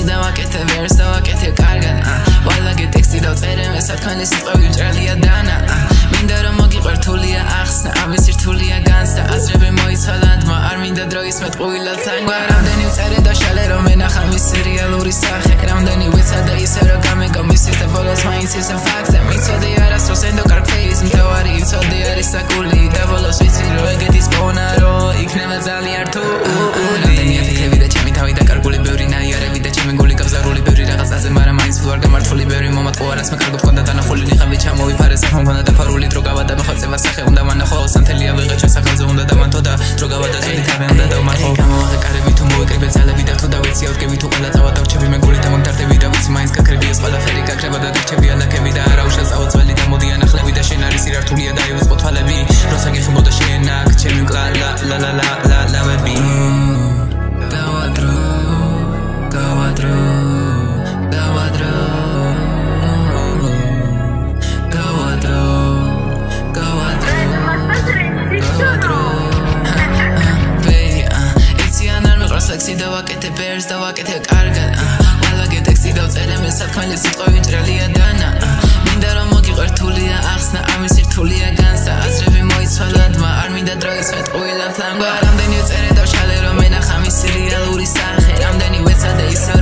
ლექსი დავაკეთე ვერს დავაკეთე კარგად ვალაგე ტექსტი დავწერე მე სათქმელი სიტყვები მჭრელია დანა მინდა რომ მოგიყვართულია ახსნა ამის რთულია განცდა აზრები მოიცვალანდმა არ მინდა დროის მეტყუილად თანგვა რამდენი ვწერე და შალე რომ ენახა მისი რეალური სახე რამდენი ვიცადე ისე რომ გამეგო მისის და ბოლოს მაინც ისე ფაქტზე მიცოდე არასდროს ენდოკარქეის მთავარი იცოდე არის საკული და ბოლოს ვიცი რომ ეგეთის პონა რომ იქნება ძალიან რთული რამდენია ფიქრები და ჩემი თავი და კარგული ბევრი ნაიარები და ჩემი გული გაბზარული ბევრი რაღაცაზე მაგრამ მაინც ვარ გამართული ბევრი მომატყუა რაც მე კარგად გქონდა დანახული ნიღავი ჩამოვიფარე სახე მქონდა დაფარული დრო გავადა მე ხოცება სახე უნდა მანახო სანთელია ვიღე ჩვენ სახელზე უნდა დამანთო და დრო გავადა ძველი თავი უნდა დავმარხო გამოვაღე კარები თუ მოვიკრიბე ძალები და თუ დავიცი ავდგები თუ ყველა წავა დავჩები მე გული და მომდარდები და ვიცი მაინც გაქრები ეს ყველაფერი გაქრება და დარჩები ალაქები და არა უშავს წავწველი და მოდი ანახლები და შენ არის სირართულია და ივიწყო თვალები როცა გეხმო და შენ აქ ჩემი მკლა ლა ლა ლა ლა ლავები ლექსი დავაკეთე ვერს დავაკეთე კარგად ვალაგე ტექსტი დავწერე მე სათქმელი სიტყვები მჭრელია დანა მინდა რომ მოგიყვართულია ახსნა ამის რთულია განცდა აზრები მოიცვალანდმა არ მინდა დროის მეტყუილად თანგვა რამდენი ვწერე და შალე რომ ენახა მისი რეალური სახე რამდენი ვეცადე ისე